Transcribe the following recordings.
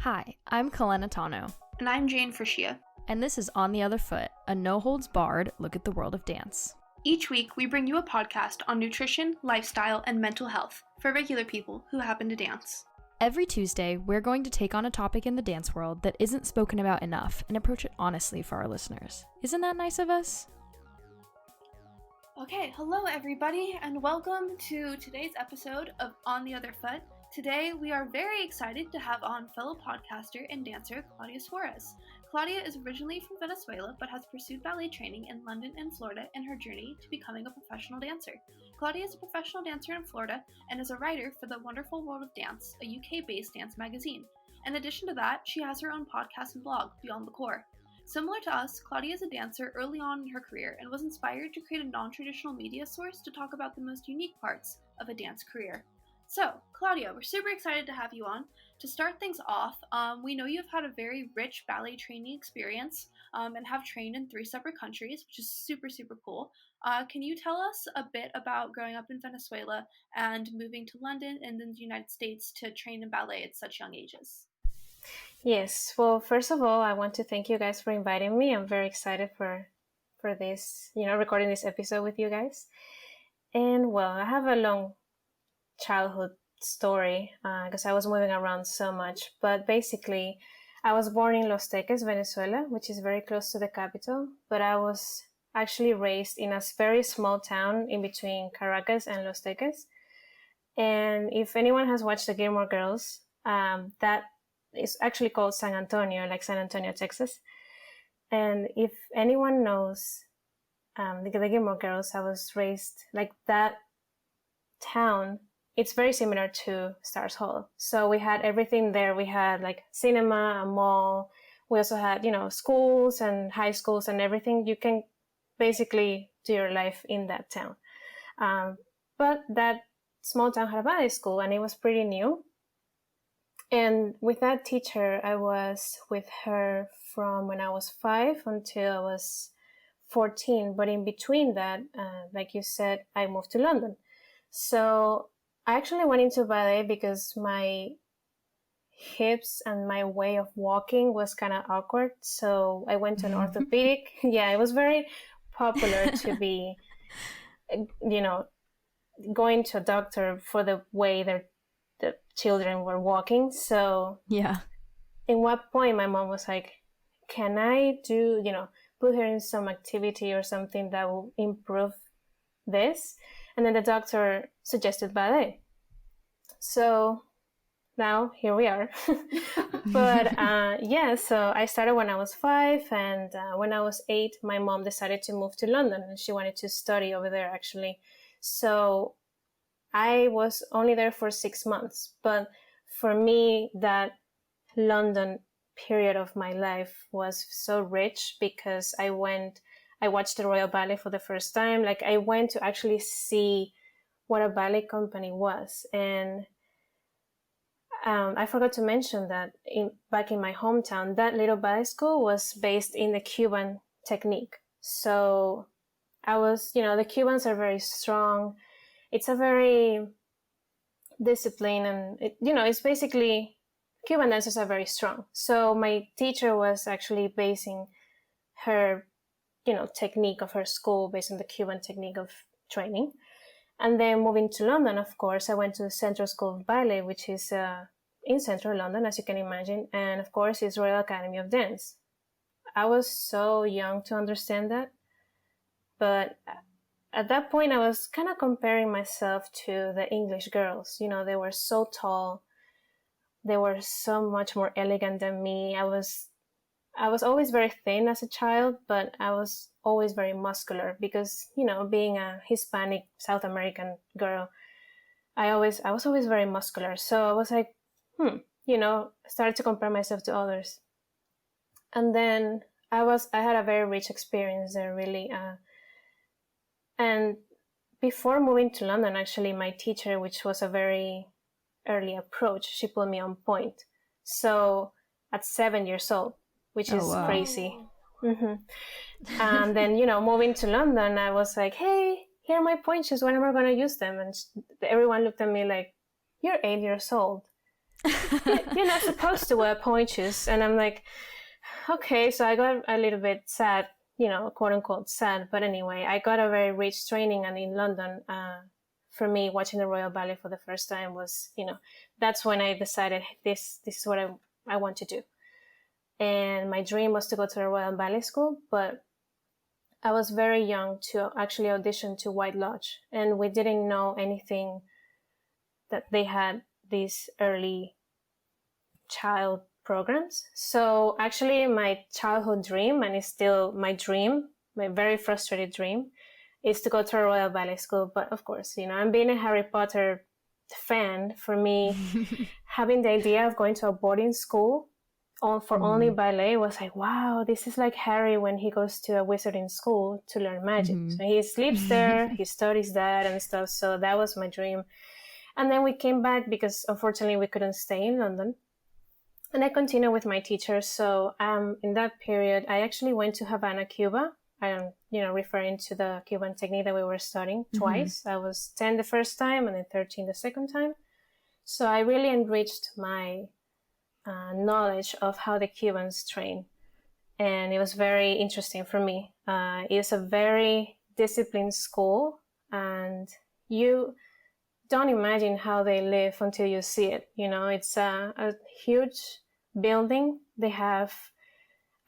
Hi, I'm Kalena Tano. And I'm Jayne Frishia. And this is On the Other Foot, a no-holds-barred look at the world of dance. Each week, we bring you a podcast on nutrition, lifestyle, and mental health for regular people who happen to dance. Every Tuesday, we're going to take on a topic in the dance world that isn't spoken about enough and approach it honestly for our listeners. Isn't that nice of us? Okay, hello everybody, and welcome to today's episode of On the Other Foot. Today, we are very excited to have on fellow podcaster and dancer Claudia Suarez. Claudia is originally from Venezuela, but has pursued ballet training in London and Florida in her journey to becoming a professional dancer. Claudia is a professional dancer in Florida and is a writer for The Wonderful World of Dance, a UK-based dance magazine. In addition to that, she has her own podcast and blog, Beyond the Core. Similar to us, Claudia is a dancer early on in her career and was inspired to create a non-traditional media source to talk about the most unique parts of a dance career. So, Claudia, we're super excited to have you on. To start things off, we know you've had a very rich ballet training experience and have trained in 3 separate countries, which is super, super cool. Can you tell us a bit about growing up in Venezuela and moving to London and then the United States to train in ballet at such young ages? Yes, well, first of all, I want to thank you guys for inviting me. I'm very excited for this, recording this episode with you guys. And well, I have a long childhood story because I was moving around so much. But basically, I was born in Los Teques, Venezuela, which is very close to the capital. But I was actually raised in a very small town in between Caracas and Los Teques. And if anyone has watched the Gilmore Girls, that is actually called San Antonio, like San Antonio, Texas. And if anyone knows the Gilmore Girls, I was raised like that town. It's very similar to Stars Hall. So we had everything there. We had like cinema, a mall. We also had, schools and high schools and everything. You can basically do your life in that town. But that small town had a ballet school and it was pretty new. And with that teacher, I was with her from when I was 5 until I was 14. But in between that, like you said, I moved to London. So I actually went into ballet because my hips and my way of walking was kind of awkward. So I went to an orthopedic. Yeah, it was very popular to be, going to a doctor for the way the children were walking. So yeah, in what point my mom was like, can I do, put her in some activity or something that will improve this? And then the doctor suggested ballet. So now here we are. But so I started when I was 5, and when I was 8, my mom decided to move to London and she wanted to study over there actually. So I was only there for 6 months. But for me, that London period of my life was so rich because I watched the Royal Ballet for the first time. Like I went to actually see what a ballet company was. And I forgot to mention that back in my hometown, that little ballet school was based in the Cuban technique. So I was, the Cubans are very strong. It's a very disciplined and, it's basically, Cuban dancers are very strong. So my teacher was actually basing her technique of her school based on the Cuban technique of training. And then moving to London, of course, I went to the Central School of Ballet, which is in central London, as you can imagine. And of course, it's Royal Academy of Dance. I was so young to understand that. But at that point, I was kind of comparing myself to the English girls. They were so tall. They were so much more elegant than me. I was always very thin as a child, but I was always very muscular because, being a Hispanic South American girl, I was always very muscular. So I was like, started to compare myself to others. And then I had a very rich experience there, really. And before moving to London, actually, my teacher, which was a very early approach, she put me on point. So at 7 years old, which is crazy. Mm-hmm. And then, moving to London, I was like, hey, here are my point shoes. When am I going to use them? And everyone looked at me like, you're 8 years old. you're not supposed to wear ponchos. And I'm like, okay. So I got a little bit sad, quote unquote sad. But anyway, I got a very rich training. And in London, for me, watching the Royal Ballet for the first time was, that's when I decided this is what I want to do. And my dream was to go to the Royal Ballet School, but I was very young to actually audition to White Lodge, and we didn't know anything that they had these early child programs. So actually my childhood dream, and it's still my dream, my very frustrated dream, is to go to a Royal Ballet School. But of course, I'm being a Harry Potter fan. For me, having the idea of going to a boarding school for only ballet was like, wow, this is like Harry when he goes to a wizarding school to learn magic. So he sleeps there, he studies that and stuff. So that was my dream. And then we came back because unfortunately we couldn't stay in London. And I continued with my teachers. So in that period, I actually went to Havana, Cuba. I'm, referring to the Cuban technique that we were studying twice. I was 10 the first time and then 13 the second time. So I really enriched my knowledge of how the Cubans train. And it was very interesting for me. It's a very disciplined school, and you don't imagine how they live until you see it. It's a huge building. They have,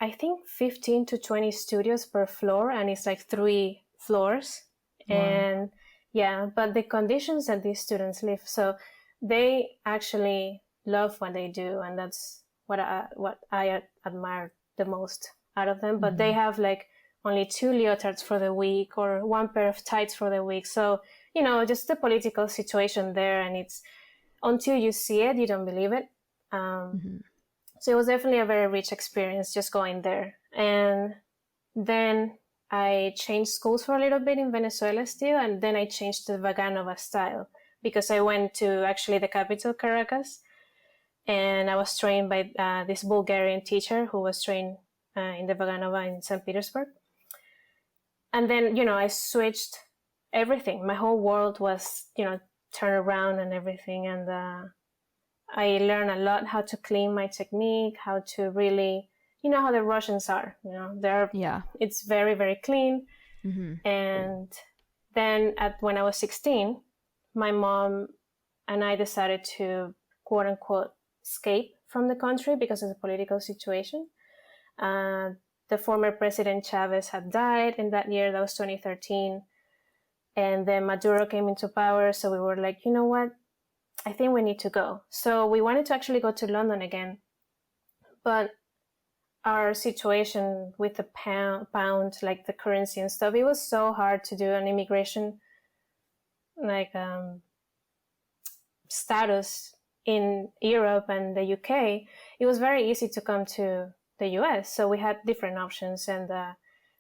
I think, 15 to 20 studios per floor, and it's like 3 floors. Wow. And yeah, but the conditions that these students live, so they actually love what they do, and that's what I admire the most out of them. But they have like only 2 leotards for the week or 1 pair of tights for the week. So just the political situation there, and it's until you see it, you don't believe it. So it was definitely a very rich experience just going there. And then I changed schools for a little bit in Venezuela still, and then I changed to the Vaganova style because I went to actually the capital, Caracas. And I was trained by this Bulgarian teacher who was trained in the Vaganova in St. Petersburg. And then, I switched everything. My whole world was, turned around and everything. And I learned a lot how to clean my technique, how to really, how the Russians are, it's very, very clean. And then when I was 16, my mom and I decided to, quote unquote, escape from the country because of the political situation. The former president Chavez had died in that year. That was 2013. And then Maduro came into power. So we were like, you know what? I think we need to go. So we wanted to actually go to London again. But our situation with the pound, like the currency and stuff, it was so hard to do an immigration status in Europe and the UK. It was very easy to come to the US. So we had different options. And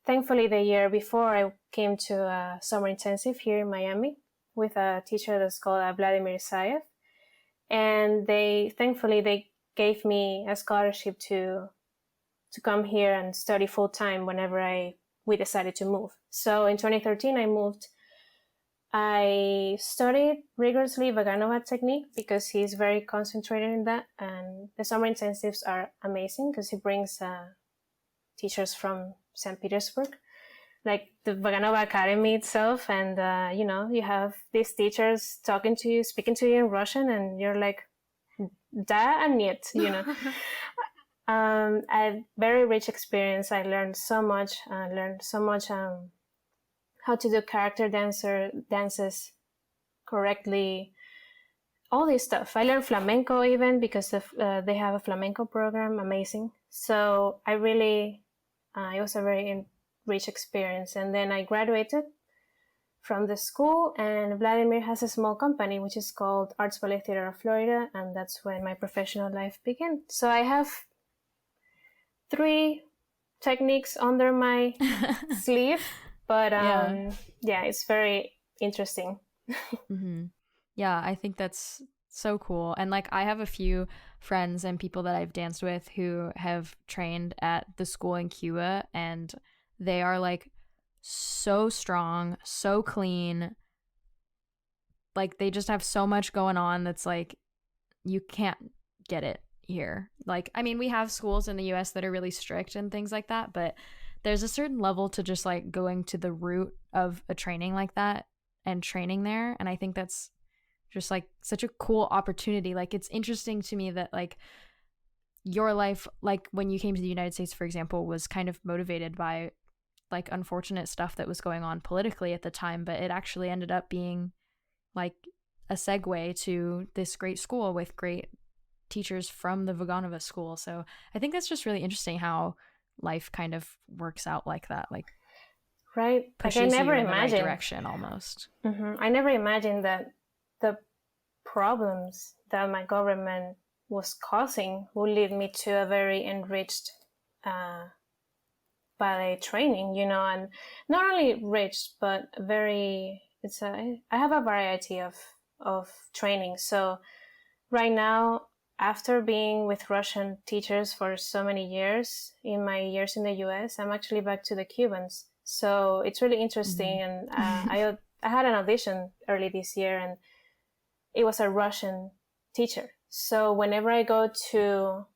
thankfully, the year before, I came to a summer intensive here in Miami with a teacher that's called Vladimir Isayev. And thankfully, they gave me a scholarship to come here and study full time whenever we decided to move. So in 2013, I moved. I studied rigorously Vaganova technique because he's very concentrated in that. And the summer intensives are amazing because he brings teachers from St. Petersburg, like the Vaganova Academy itself. And, you have these teachers talking to you, speaking to you in Russian, and you're like, da and niet, a very rich experience. I learned so much. How to do character dances correctly, all this stuff. I learned flamenco even because they have a flamenco program, amazing. So I really, it was a very rich experience. And then I graduated from the school, and Vladimir has a small company which is called Arts Ballet Theater of Florida, and that's when my professional life began. So I have 3 techniques under my sleeve. But yeah, it's very interesting. Yeah, I think that's so cool. And like, I have a few friends and people that I've danced with who have trained at the school in Cuba, and they are like so strong, so clean. Like, they just have so much going on that's like, you can't get it here. Like, I mean, we have schools in the US that are really strict and things like that, but there's a certain level to just like going to the root of a training like that and training there. And I think that's just like such a cool opportunity. Like, it's interesting to me that like your life, like when you came to the United States, for example, was kind of motivated by like unfortunate stuff that was going on politically at the time, but it actually ended up being like a segue to this great school with great teachers from the Vaganova school. So I think that's just really interesting how life kind of works out like that, like right, pushes like I never you in the right imagined direction almost. I never imagined that the problems that my government was causing would lead me to a very enriched ballet training, you know, and not only rich but very, I have a variety of training. So right now, after being with Russian teachers for so many years, in my years in the US, I'm actually back to the Cubans. So it's really interesting. And I had an audition early this year, and it was a Russian teacher. So whenever I go to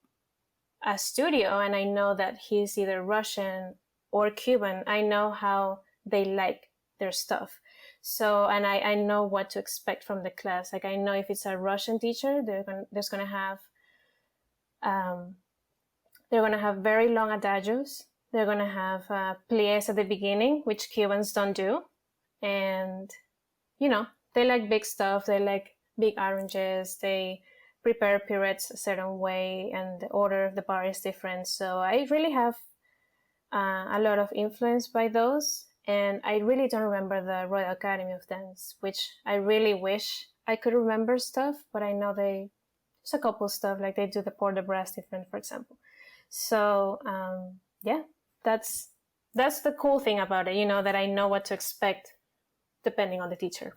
a studio and I know that he's either Russian or Cuban, I know how they like their stuff. So, and I know what to expect from the class. Like, I know if it's a Russian teacher, they're going to have very long adagios. They're going to have pliés at the beginning, which Cubans don't do. And, you know, they like big stuff. They like big arranges. They prepare pirouettes a certain way, and the order of the bar is different. So I really have a lot of influence by those. And I really don't remember the Royal Academy of Dance, which I really wish I could remember stuff, but I know there's a couple stuff, like they do the port de bras different, for example. So yeah, that's the cool thing about it, you know, that I know what to expect depending on the teacher.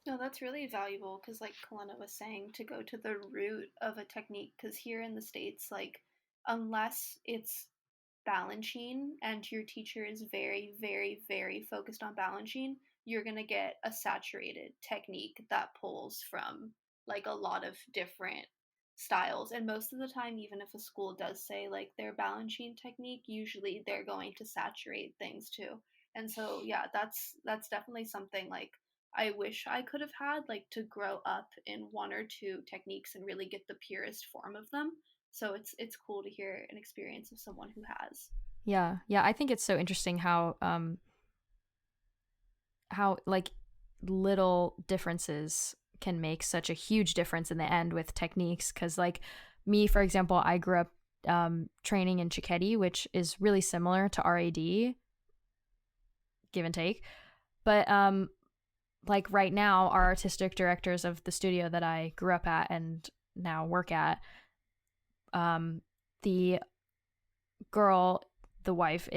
No, that's really valuable because, like Kalena was saying, to go to the root of a technique, because here in the States, like, unless it's balancing and your teacher is very, very, very focused on balancing, you're going to get a saturated technique that pulls from like a lot of different styles. And most of the time, even if a school does say like their balancing technique, usually they're going to saturate things too. And so yeah, that's definitely something like I wish I could have had, like, to grow up in one or two techniques and really get the purest form of them. So it's cool to hear an experience of someone who has. Yeah, I think it's so interesting how like little differences can make such a huge difference in the end with techniques. Because like me, for example, I grew up training in Cicchetti, which is really similar to RAD, give and take. But like right now, our artistic directors of the studio that I grew up at and now work at, the girl, the wife,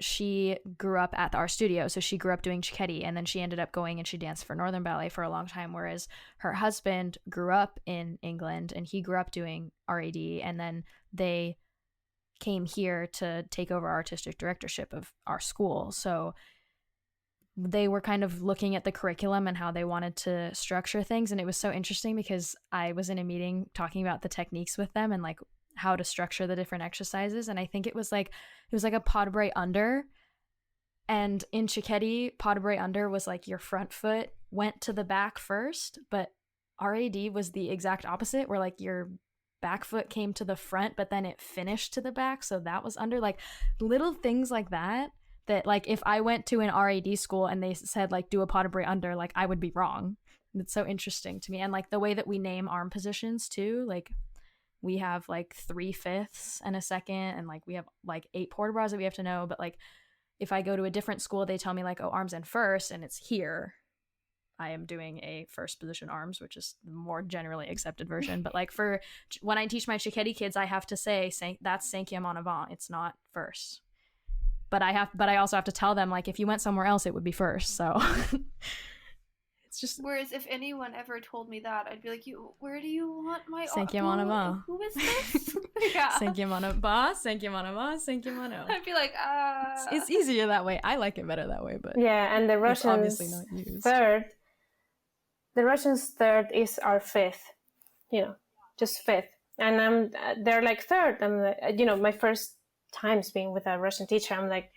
she grew up at our studio, so she grew up doing Cicchetti, and then she ended up going and she danced for Northern Ballet for a long time, whereas her husband grew up in England and he grew up doing RAD, and then they came here to take over artistic directorship of our school. So they were kind of looking at the curriculum and how they wanted to structure things, and it was so interesting because I was in a meeting talking about the techniques with them and like how to structure the different exercises, and I think it was like a pas de bras under, and in Cicchetti, pas de bras under was like your front foot went to the back first, but RAD was the exact opposite, where like your back foot came to the front but then it finished to the back, so that was under. Like little things like that like if I went to an RAD school and they said like do a pas de bras under, like I would be wrong. It's so interesting to me. And like the way that we name arm positions too, like we have like 3/5 and a second, and like we have like 8 port de bras that we have to know. But like if I go to a different school, they tell me like, oh, arms in first, and it's here. I am doing a first position arms, which is the more generally accepted version. But like for when I teach my Cicchetti kids, I have to say that's cinquième en avant. It's not first. But I also have to tell them like if you went somewhere else, it would be first. So it's just. Whereas if anyone ever told me that, I'd be like, where do you want my cinquième en avant? Who is this? Yeah. Cinquième en avant, cinquième en avant, cinquième en avant. I'd be like, It's easier that way. I like it better that way, but yeah, and the Russians obviously not used. The Russians' third is our fifth, you know, just fifth. and they're like third. I'm like, my first times being with a Russian teacher, I'm like,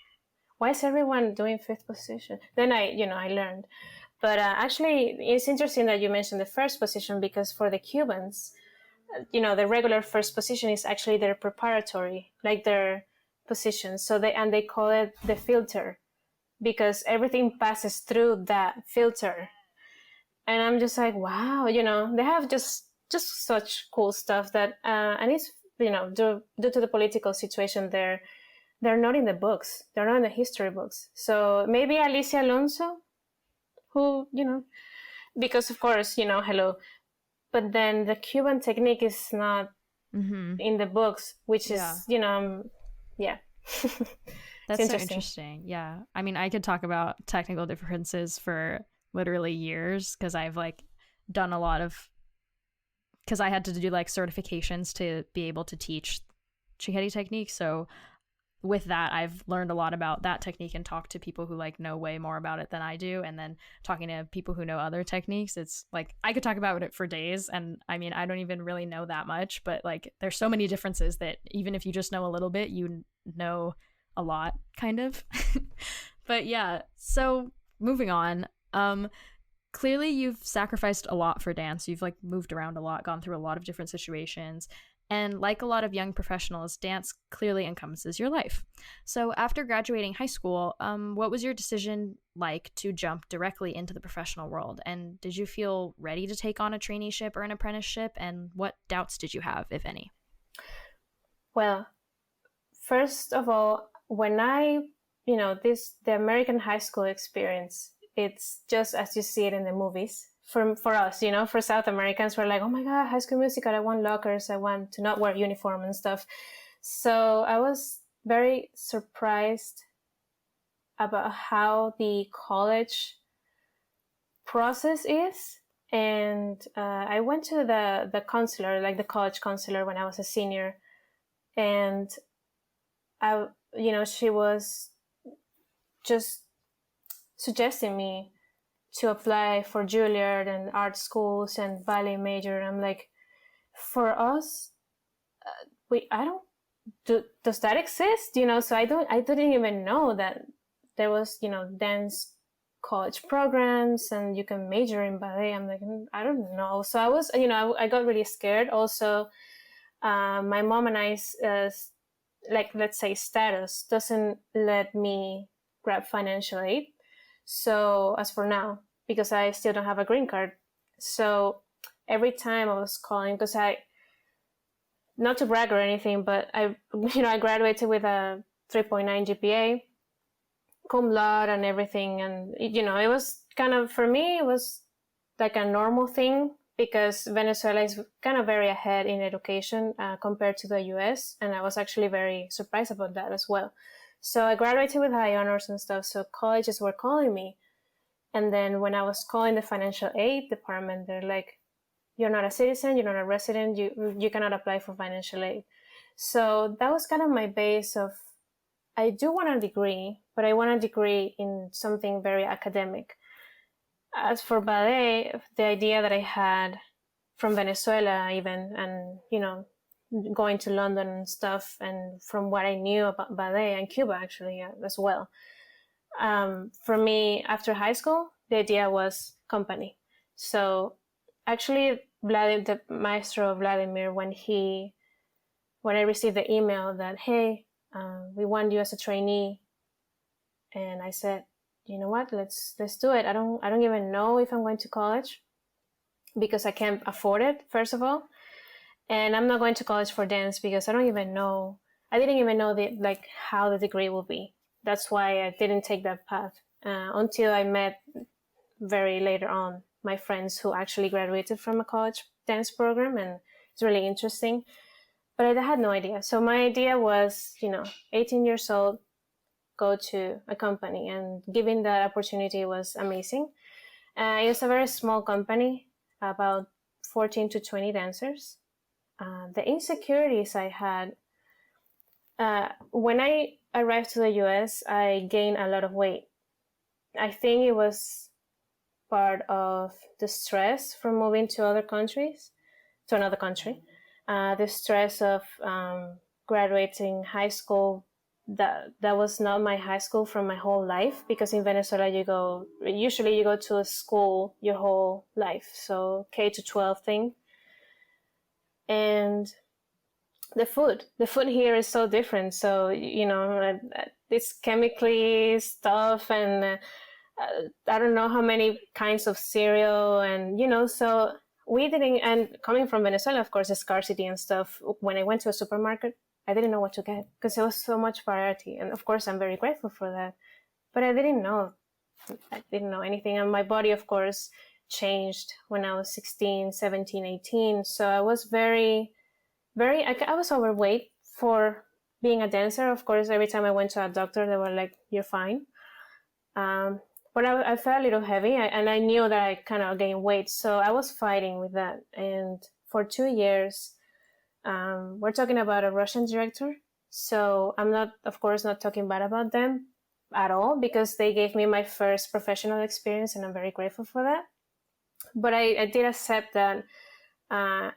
why is everyone doing fifth position? Then I learned. But actually, it's interesting that you mentioned the first position, because for the Cubans, the regular first position is actually their preparatory, like their position. So they call it the filter, because everything passes through that filter. And I'm just like, wow, they have just such cool stuff that, and it's, due to the political situation there, they're not in the books. They're not in the history books. So maybe Alicia Alonso, who, because of course, hello. But then the Cuban technique is not in the books, which is, yeah. That's so interesting. Yeah. I mean, I could talk about technical differences for literally years, because I've like done a lot of, because I had to do like certifications to be able to teach Chiquetti technique. So with that, I've learned a lot about that technique and talked to people who like know way more about it than I do. And then talking to people who know other techniques, it's like I could talk about it for days. And I mean, I don't even really know that much, but like there's so many differences that even if you just know a little bit, you know a lot, kind of. But yeah, so moving on. Clearly you've sacrificed a lot for dance. You've like moved around a lot, gone through a lot of different situations. And like a lot of young professionals, dance clearly encompasses your life. So after graduating high school, what was your decision like to jump directly into the professional world? And did you feel ready to take on a traineeship or an apprenticeship? And what doubts did you have, if any? Well, first of all, when the American high school experience, it's just as you see it in the movies. For us, for South Americans, we're like, oh my God, High School Musical, I want lockers, I want to not wear uniform and stuff. So I was very surprised about how the college process is. And I went to the counselor, like the college counselor, when I was a senior. And she was just suggesting me to apply for Juilliard and art schools and ballet major. I'm like, for us, does that exist? So I didn't even know that there was, dance college programs and you can major in ballet. I'm like, I don't know. So I was, I got really scared. Also, my mom and I's, let's say status doesn't let me grab financial aid. So as for now, because I still don't have a green card. So every time I was calling, because not to brag or anything, but I graduated with a 3.9 GPA, cum laude and everything. And, it was kind of, for me, it was like a normal thing, because Venezuela is kind of very ahead in education compared to the US. And I was actually very surprised about that as well. So I graduated with high honors and stuff. So colleges were calling me. And then when I was calling the financial aid department, they're like, you're not a citizen, you're not a resident, you cannot apply for financial aid. So that was kind of my base of, I do want a degree, but I want a degree in something very academic. As for ballet, the idea that I had from Venezuela even, and, going to London and stuff, and from what I knew about ballet and Cuba actually as well. For me, after high school, the idea was company. So actually, the maestro Vladimir, when I received the email that, hey, we want you as a trainee, and I said, you know what, let's do it. I don't even know if I'm going to college, because I can't afford it, first of all. And I'm not going to college for dance because I didn't even know how the degree will be. That's why I didn't take that path until I met very later on my friends who actually graduated from a college dance program, and it's really interesting. But I had no idea. So my idea was, 18 years old, go to a company, and giving that opportunity was amazing. It was a very small company, about 14 to 20 dancers. The insecurities I had, when I arrived to the US, I gained a lot of weight. I think it was part of the stress from moving to another country. the stress of graduating high school. That was not my high school from my whole life, because in Venezuela usually you go to a school your whole life, so K to 12 thing. And the food here is so different. So this chemically stuff, and I don't know how many kinds of cereal, and so we didn't. And coming from Venezuela, of course, the scarcity and stuff. When I went to a supermarket, I didn't know what to get because there was so much variety, and of course, I'm very grateful for that. But I didn't know anything, and my body, of course, changed when I was 16, 17, 18. So I was I was overweight for being a dancer. Of course, every time I went to a doctor, they were like, "You're fine." But I felt a little heavy, and I knew that I kind of gained weight. So I was fighting with that. And for 2 years, we're talking about a Russian director. So I'm not, of course, not talking bad about them at all, because they gave me my first professional experience, and I'm very grateful for that. But I did accept that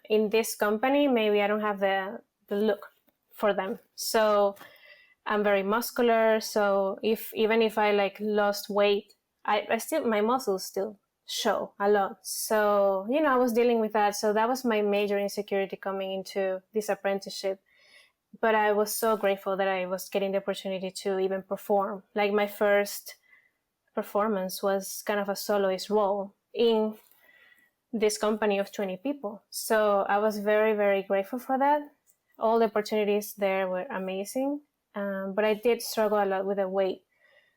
in this company, maybe I don't have the look for them. So I'm very muscular. So even if I like lost weight, I still, my muscles still show a lot. So, I was dealing with that. So that was my major insecurity coming into this apprenticeship. But I was so grateful that I was getting the opportunity to even perform. Like, my first performance was kind of a soloist role in this company of 20 people. So I was very, very grateful for that. All the opportunities there were amazing. But I did struggle a lot with the weight.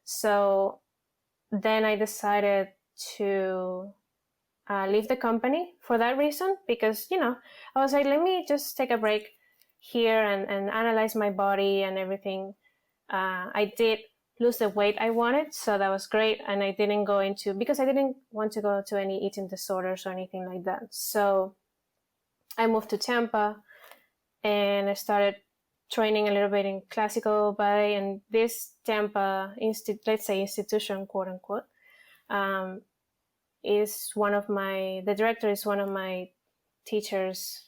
So then I decided to leave the company for that reason, because, I was like, let me just take a break here and analyze my body and everything. I did lose the weight I wanted, so that was great. And I didn't go into, because I didn't want to go to any eating disorders or anything like that. So I moved to Tampa, and I started training a little bit in classical ballet. And this Tampa institution, quote unquote, is the director is one of my teachers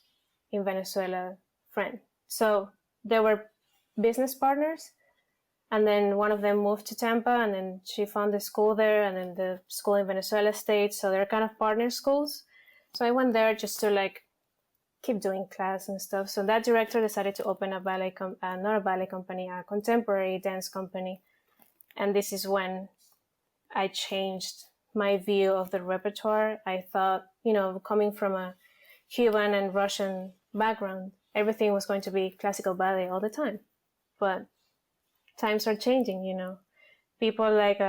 in Venezuela friend. So they were business partners, and then one of them moved to Tampa, and then she found the school there, and then the school in Venezuela stayed. So they're kind of partner schools. So I went there just to keep doing class and stuff. So that director decided to open not a ballet company, a contemporary dance company. And this is when I changed my view of the repertoire. I thought, coming from a Cuban and Russian background, everything was going to be classical ballet all the time. But times are changing, People like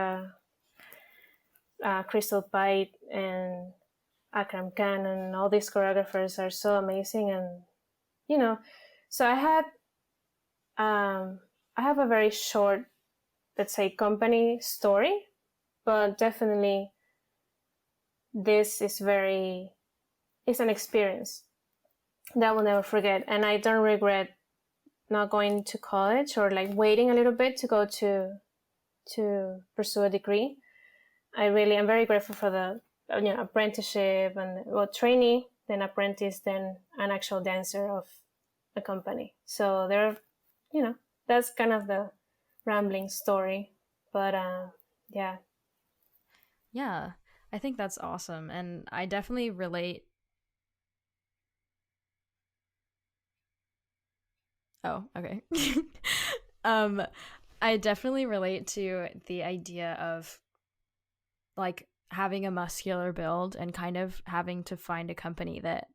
Crystal Pite and Akram Khan and all these choreographers are so amazing. And, so I have a very short, let's say, company story, but definitely this is it's an experience that I will never forget. And I don't regret not going to college or waiting a little bit to go to pursue a degree. I'm very grateful for the apprenticeship and trainee, then apprentice, then an actual dancer of a company. So that's kind of the rambling story. But yeah. Yeah, I think that's awesome. And I definitely relate. Oh, okay. I definitely relate to the idea of having a muscular build and kind of having to find a company that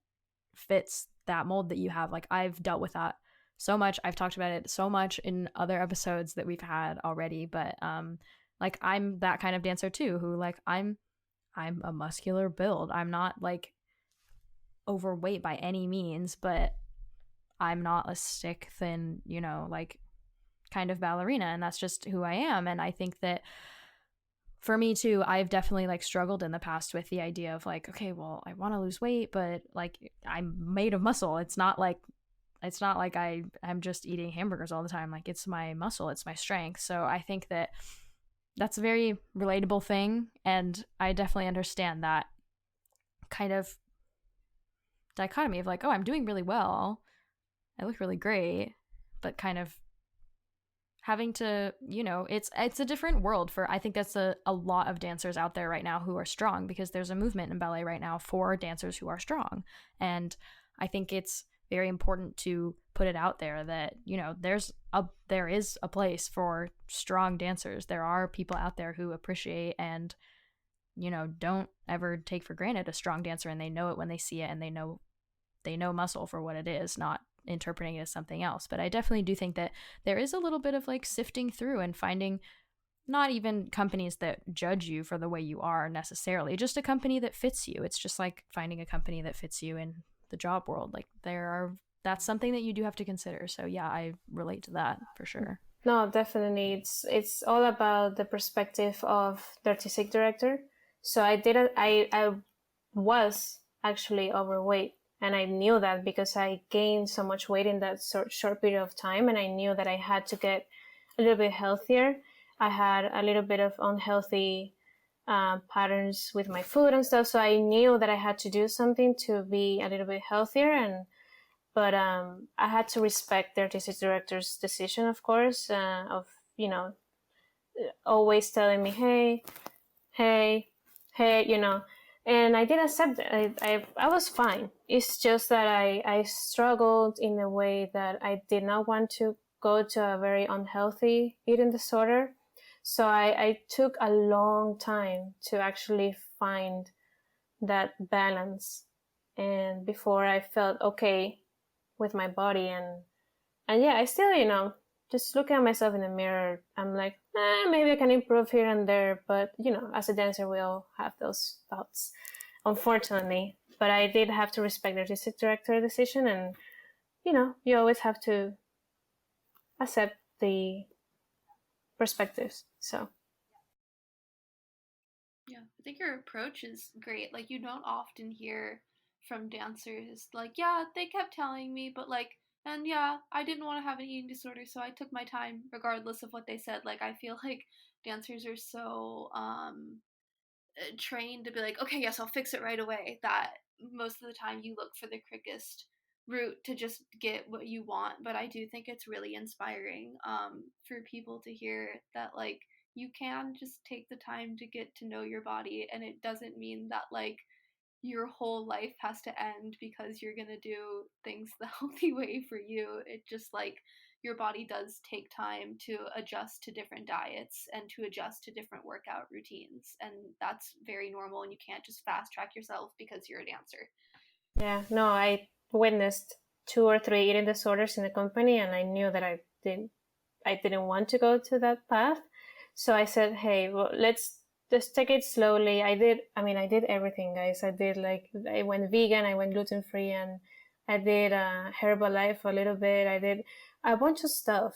fits that mold that you have. I've dealt with that so much. I've talked about it so much in other episodes that we've had already, but I'm that kind of dancer too, who I'm a muscular build. I'm not overweight by any means, but I'm not a stick thin, kind of ballerina, and that's just who I am. And I think that for me too, I've definitely struggled in the past with the idea of okay, well, I want to lose weight, but I'm made of muscle. It's not like I'm just eating hamburgers all the time. It's my muscle, it's my strength. So I think that that's a very relatable thing, and I definitely understand that kind of dichotomy of like, oh, I'm doing really well, I look really great, but kind of having to, you know, it's a different world for, I think that's a lot of dancers out there right now who are strong, because there's a movement in ballet right now for dancers who are strong. And I think it's very important to put it out there that, you know, there is a place for strong dancers. There are people out there who appreciate and, you know, don't ever take for granted a strong dancer, and they know it when they see it, and they know muscle for what it is, not interpreting it as something else. But I definitely do think that there is a little bit of like sifting through and finding not even companies that judge you for the way you are necessarily, just a company that fits you. It's just like finding a company that fits you in the job world. Like that's something that you do have to consider. So yeah, I relate to that for sure. No, definitely. It's all about the perspective of the artistic director. So I was actually overweight, and I knew that because I gained so much weight in that short period of time, and I knew that I had to get a little bit healthier. I had a little bit of unhealthy patterns with my food and stuff, so I knew that I had to do something to be a little bit healthier. But I had to respect the artistic director's decision, of course, of, you know, always telling me, hey, you know, and I did accept it. I was fine. It's just that I struggled in a way that I did not want to go to a very unhealthy eating disorder. So I took a long time to actually find that balance, and before I felt okay with my body. And yeah, I still, you know, just looking at myself in the mirror, I'm like, maybe I can improve here and there. But, you know, as a dancer, we all have those thoughts, unfortunately. But I did have to respect the artistic director decision. And, you know, you always have to accept the perspectives. So. Yeah, I think your approach is great. Like, you don't often hear from dancers, like, yeah, they kept telling me, but like, and yeah, I didn't want to have an eating disorder, so I took my time regardless of what they said. Like, I feel like dancers are so trained to be like, okay, yes, I'll fix it right away, that most of the time you look for the quickest route to just get what you want. But I do think it's really inspiring for people to hear that, like, you can just take the time to get to know your body, and it doesn't mean that like your whole life has to end because you're gonna do things the healthy way for you. It just like your body does take time to adjust to different diets and to adjust to different workout routines, and that's very normal, and you can't just fast track yourself because you're a dancer. Yeah, no, I witnessed 2 or 3 eating disorders in the company, and I knew that I didn't want to go to that path. So I said, hey, well, let's just take it slowly. I did everything, guys. I went vegan, I went gluten-free, and I did Herbalife a little bit. I did a bunch of stuff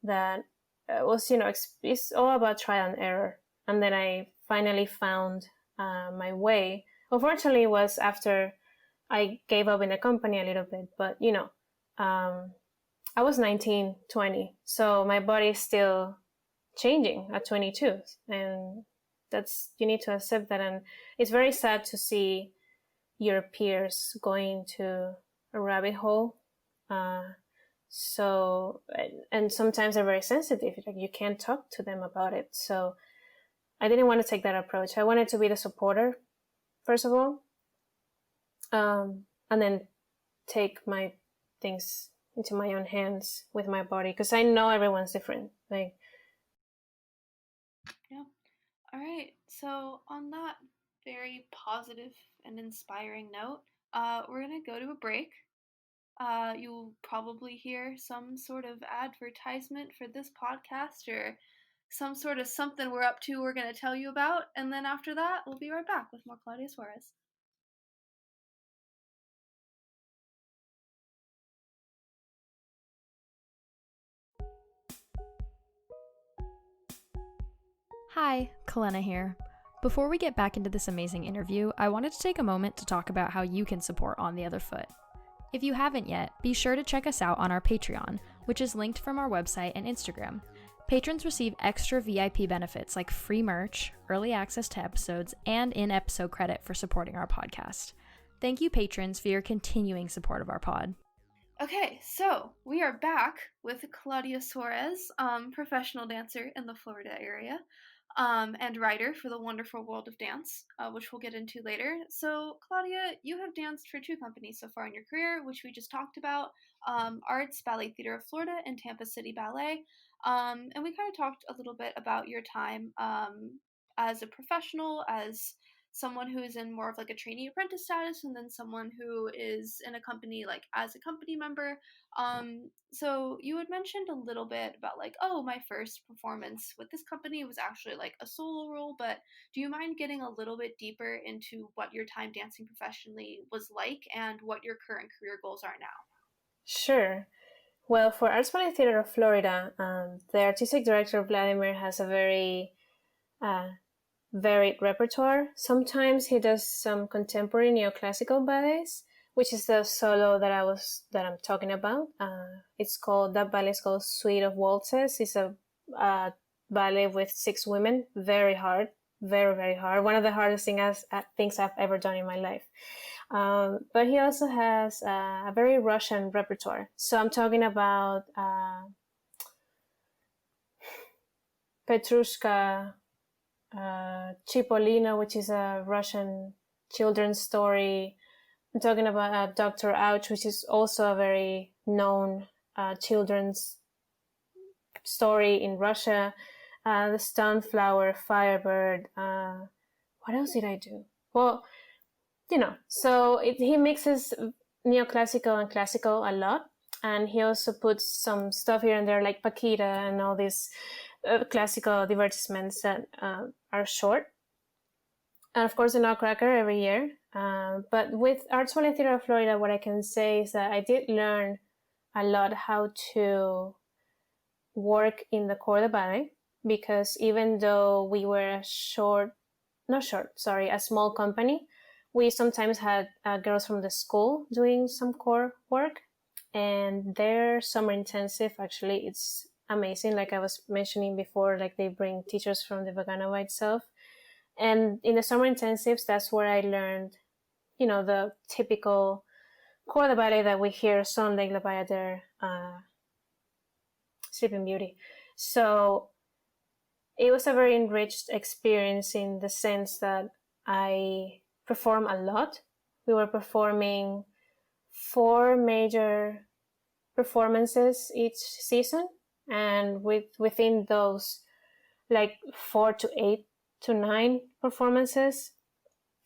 that was, you know, it's all about trial and error. And then I finally found my way. Unfortunately, it was after I gave up in the company a little bit, but, you know, I was 19, 20, so my body is still changing at 22, and you need to accept that. And it's very sad to see your peers going to a rabbit hole. So, and sometimes they're very sensitive, like you can't talk to them about it. So I didn't want to take that approach. I wanted to be the supporter, first of all, and then take my things into my own hands with my body, because I know everyone's different. Like, yeah. All right. So on that very positive and inspiring note, we're gonna go to a break. You'll probably hear some sort of advertisement for this podcast or some sort of something we're up to we're going to tell you about. And then after that, we'll be right back with more Claudia Suarez. Hi, Kalena here. Before we get back into this amazing interview, I wanted to take a moment to talk about how you can support On the Other Foot. If you haven't yet, be sure to check us out on our Patreon, which is linked from our website and Instagram. Patrons receive extra VIP benefits like free merch, early access to episodes, and in-episode credit for supporting our podcast. Thank you, patrons, for your continuing support of our pod. Okay, so we are back with Claudia Suarez, professional dancer in the Florida area, and writer for the Wonderful World of Dance, which we'll get into later. So, Claudia, you have danced for 2 companies so far in your career, which we just talked about, Arts Ballet Theater of Florida and Tampa City Ballet. And we kind of talked a little bit about your time as a professional, as someone who is in more of like a trainee apprentice status, and then someone who is in a company like as a company member. So you had mentioned a little bit about like, oh, my first performance with this company was actually like a solo role, but do you mind getting a little bit deeper into what your time dancing professionally was like and what your current career goals are now? Sure. Well, for Arts Ballet Theater of Florida, the artistic director Vladimir has a very varied repertoire. Sometimes he does some contemporary neoclassical ballets, which is the solo that I'm talking about. That ballet is called Suite of Waltzes. It's a ballet with 6 women. Very hard, very, very hard. One of the hardest things I've ever done in my life. But he also has a very Russian repertoire. So I'm talking about Petrushka, Chipolino, which is a Russian children's story. I'm talking about Dr. Ouch, which is also a very known children's story in Russia. The Stunflower, Firebird. What else did I do? Well, so he mixes neoclassical and classical a lot. And he also puts some stuff here and there like Paquita and all these classical divertissements that are short. And of course, the Nutcracker every year. But with Arts Ballet Theater of Florida, what I can say is that I did learn a lot how to work in the corps de ballet, because even though we were a small company, we sometimes had girls from the school doing some corps work. And their summer intensive, actually, it's amazing. Like I was mentioning before, like they bring teachers from the Vaganova itself. And in the summer intensives, that's where I learned, the typical corps de ballet that we hear, Son, Lake La Bayadere, Sleeping Beauty. So it was a very enriched experience in the sense that I perform a lot. We were performing 4 major performances each season, and within those, like 4 to 8 to 9 performances.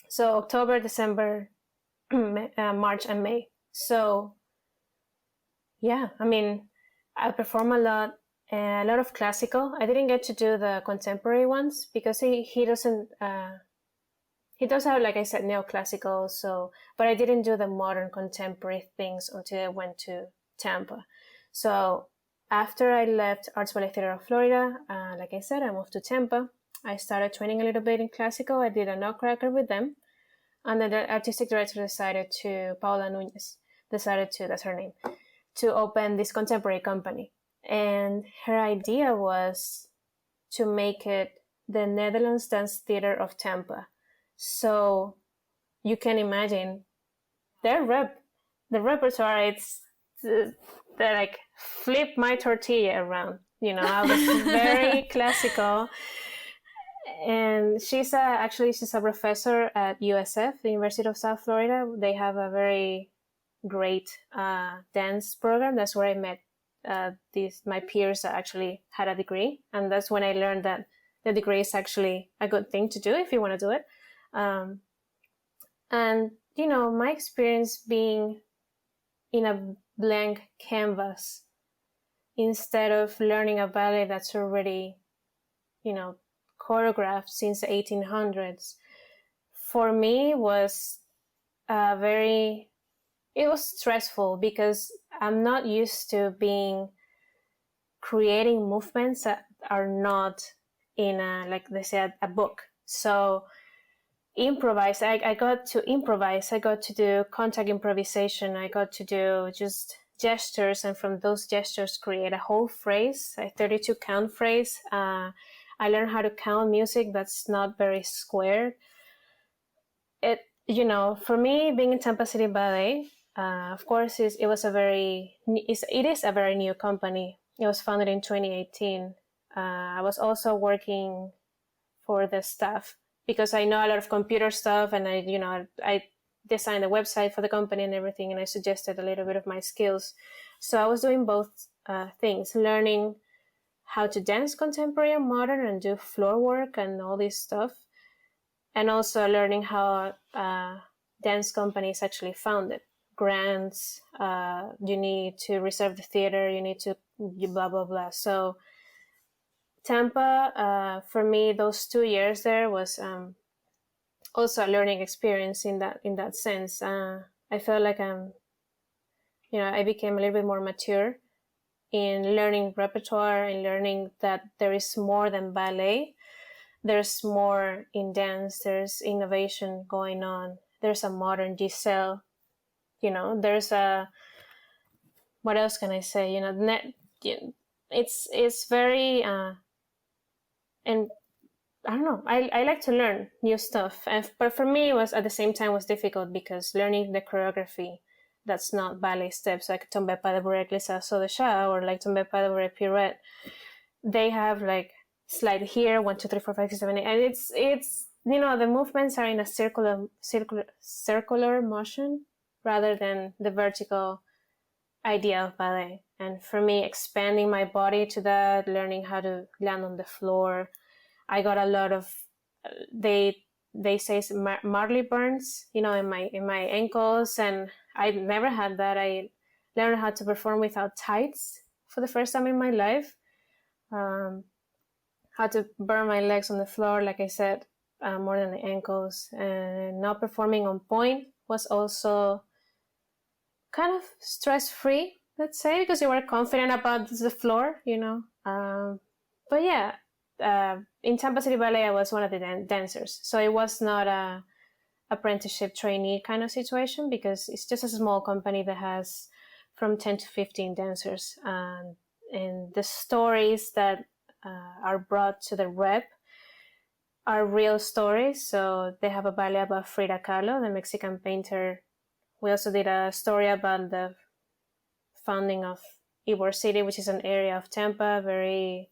So October, December, March, and May. So yeah, I mean, I perform a lot of classical. I didn't get to do the contemporary ones because he doesn't. He does have, like I said, neoclassical. So, but I didn't do the modern contemporary things until I went to Tampa. So after I left Arts Ballet Theater of Florida, like I said, I moved to Tampa. I started training a little bit in classical. I did a Nutcracker with them. And then the artistic director Paola Nunez, that's her name, to open this contemporary company. And her idea was to make it the Netherlands Dance Theater of Tampa. So you can imagine the repertoire, they like flip my tortilla around. I was very classical. And she's a professor at USF, the University of South Florida. They have a very great dance program. That's where I met my peers that actually had a degree. And that's when I learned that the degree is actually a good thing to do if you want to do it. And, my experience being in a blank canvas instead of learning a ballet that's already, choreographed since the 1800s, for me was it was stressful because I'm not used to creating movements that are not in like they said, a book. So improvise. I got to improvise. I got to do contact improvisation. I got to do just gestures, and from those gestures create a whole phrase, a 32 count phrase. I learned how to count music that's not very squared. for me, being in Tampa City Ballet, of course, it is a very new company. It was founded in 2018. I was also working for the staff because I know a lot of computer stuff, and I designed the website for the company and everything, and I suggested a little bit of my skills. So I was doing both things, learning how to dance contemporary and modern and do floor work and all this stuff, and also learning how dance company is actually founded. Grants, you need to reserve the theater, you need to blah blah blah. So Tampa, for me, those 2 years there was also a learning experience in that sense. I felt like I became a little bit more mature in learning repertoire and learning that there is more than ballet. There's more in dance. There's innovation going on. There's a modern Giselle. There's a, what else can I say? It's very and I don't know. I like to learn new stuff, but for me, it was at the same time was difficult because learning the choreography that's not ballet steps like tombe pas de bourrée, glissade, saut de chat, or like tombe pas de bourrée, pirouette. They have like slide here 1 2 3 4 5 6 7 8, and it's the movements are in a circular motion rather than the vertical idea of ballet. And for me, expanding my body to that, learning how to land on the floor, I got a lot of they say Marley burns, in my ankles, and I never had that. I learned how to perform without tights for the first time in my life. How to burn my legs on the floor, like I said, more than the ankles, and not performing on point was also kind of stress-free, let's say, because you were confident about the floor, but yeah, in Tampa City Ballet, I was one of the dancers, so it was not a apprenticeship trainee kind of situation because it's just a small company that has from 10 to 15 dancers, and the stories that are brought to the rep are real stories. So they have a ballet about Frida Kahlo, the Mexican painter. We also did a story about the founding of Ybor City, which is an area of Tampa, very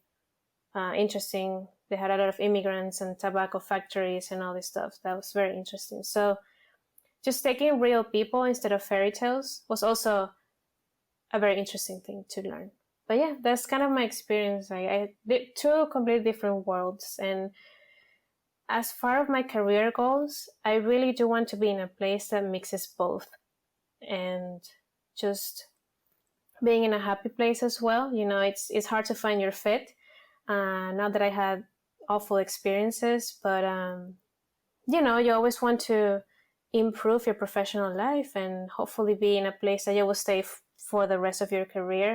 interesting. They had a lot of immigrants and tobacco factories and all this stuff. That was very interesting. So just taking real people instead of fairy tales was also a very interesting thing to learn. But yeah, that's kind of my experience. I did 2 completely different worlds. And as far as my career goals, I really do want to be in a place that mixes both, and just being in a happy place as well. It's hard to find your fit. Not that I had awful experiences, but you always want to improve your professional life and hopefully be in a place that you will stay for the rest of your career.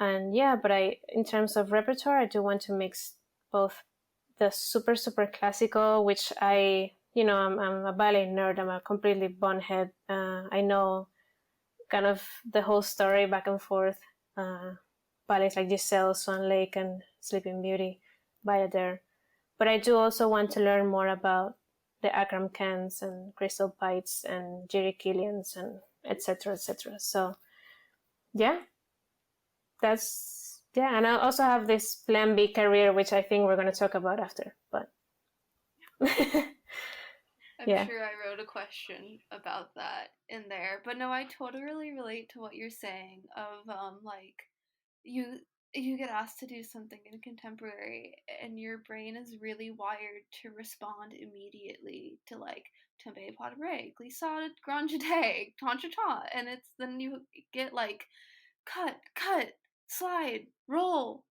And yeah, but in terms of repertoire, I do want to mix both the super super classical, which I'm a ballet nerd. I'm a completely bonehead. I know kind of the whole story back and forth. Ballets like Giselle, Swan Lake, and Sleeping Beauty, Bayadere. But I do also want to learn more about the Akram Khans and Crystal Pites and Jerry Killians and etc. etc. So yeah, and I also have this plan B career, which I think we're going to talk about after. But I'm sure I wrote a question about that in there, but no, I totally relate to what you're saying of like you get asked to do something in contemporary and your brain is really wired to respond immediately to like tombe pas de bourrée, glissade, grand jeté, ta, and it's then you get like cut, slide, roll,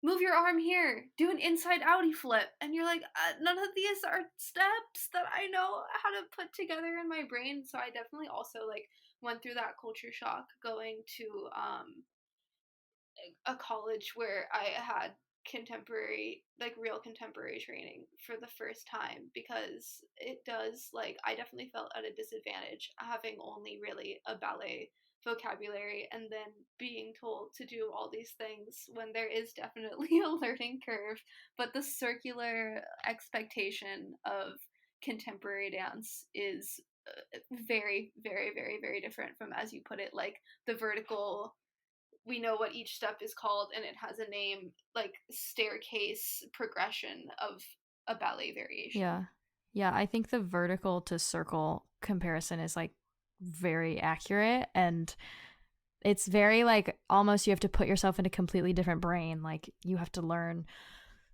move your arm here, do an inside outie flip, and you're like, none of these are steps that I know how to put together in my brain. So I definitely also like went through that culture shock going to a college where I had real contemporary training for the first time, because it does, like, I definitely felt at a disadvantage having only really a ballet vocabulary and then being told to do all these things when there is definitely a learning curve, but the circular expectation of contemporary dance is very, very, very, very different from, as you put it, like the vertical, we know what each step is called and it has a name, like staircase progression of a ballet variation. Yeah, I think the vertical to circle comparison is like very accurate, and it's very like almost you have to put yourself in a completely different brain. Like you have to learn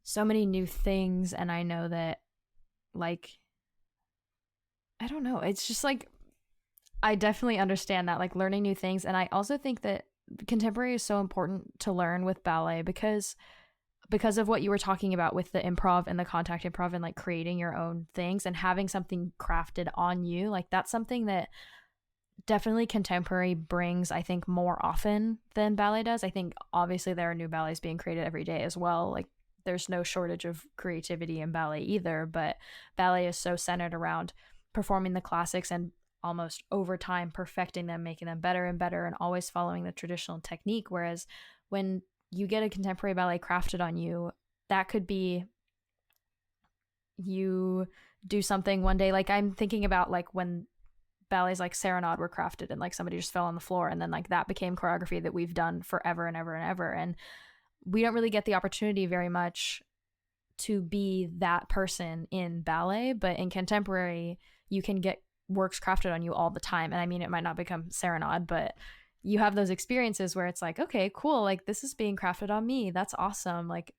so many new things, and I know that, like, I don't know, it's just like I definitely understand that, like learning new things. And I also think that contemporary is so important to learn with ballet because of what you were talking about with the improv and the contact improv and like creating your own things and having something crafted on you. Like that's something that definitely contemporary brings, I think, more often than ballet does. I think obviously there are new ballets being created every day as well. Like there's no shortage of creativity in ballet either, but ballet is so centered around performing the classics and almost over time perfecting them, making them better and better, and always following the traditional technique. Whereas when you get a contemporary ballet crafted on you, that could be you do something one day. Like I'm thinking about like when ballets like Serenade were crafted and like somebody just fell on the floor, and then like that became choreography that we've done forever and ever and ever. And we don't really get the opportunity very much to be that person in ballet, but in contemporary you can get works crafted on you all the time. And I mean, it might not become Serenade, but you have those experiences where it's like, okay, cool, like this is being crafted on me, that's awesome. Like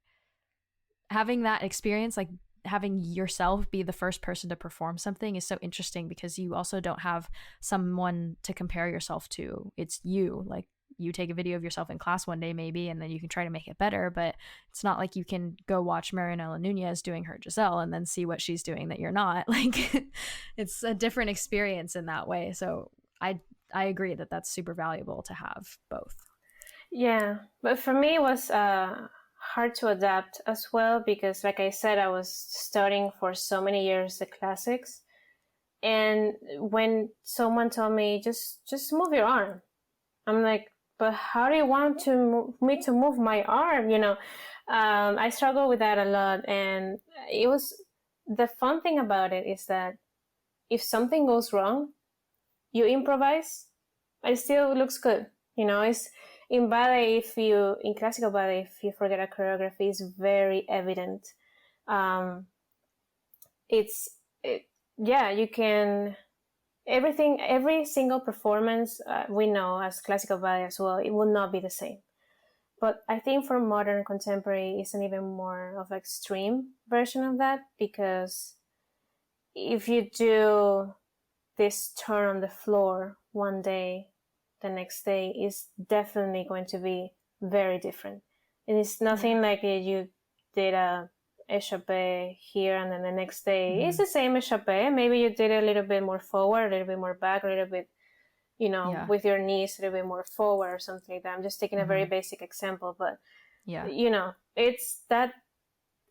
having that experience, like having yourself be the first person to perform something is so interesting because you also don't have someone to compare yourself to. It's you. Like you take a video of yourself in class one day maybe, and then you can try to make it better, but it's not like you can go watch Marianela Nunez doing her Giselle and then see what she's doing that you're not. Like it's a different experience in that way. So I agree that that's super valuable to have both. Yeah, but for me it was hard to adapt as well because, like I said, I was studying for so many years the classics, and when someone told me just move your arm, I'm like, but how do you want me to move my arm? You know, I struggle with that a lot, and it was the fun thing about it is that if something goes wrong, you improvise, it still looks good. You know, it's in ballet, in classical ballet, if you forget a choreography, it's very evident. You can, every single performance, we know as classical ballet as well, it will not be the same. But I think for modern contemporary, it's an even more of an extreme version of that, because if you do this turn on the floor one day, the next day is definitely going to be very different. And it's nothing like you did a échappé here and then the next day it's the same échappé. Maybe you did a little bit more forward, a little bit more back, a little bit, with your knees a little bit more forward or something like that. I'm just taking a very basic example, but it's that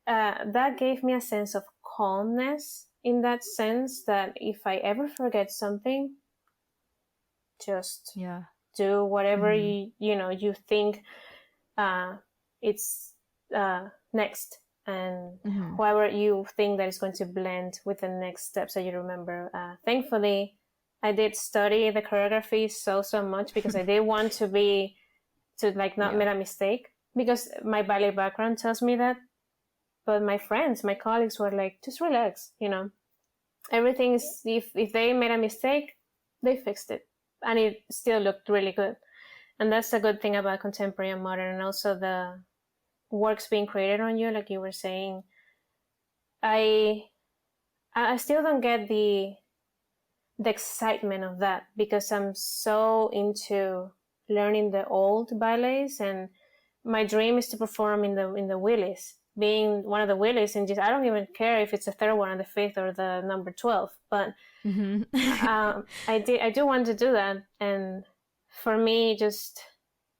that gave me a sense of calmness, in that sense that if I ever forget something, just do whatever you think it's next, and whoever you think that is going to blend with the next steps that you remember. Thankfully, I did study the choreography so much because I did want to not make a mistake, because my ballet background tells me that. But my friends, my colleagues were like, just relax, everything is, if they made a mistake, they fixed it, and it still looked really good. And that's the good thing about contemporary and modern, and also the works being created on you, like you were saying. I still don't get the excitement of that, because I'm so into learning the old ballets, and my dream is to perform in the Willis, being one of the Willis, and just I don't even care if it's the third one or the fifth or the number 12, but I do want to do that. And for me,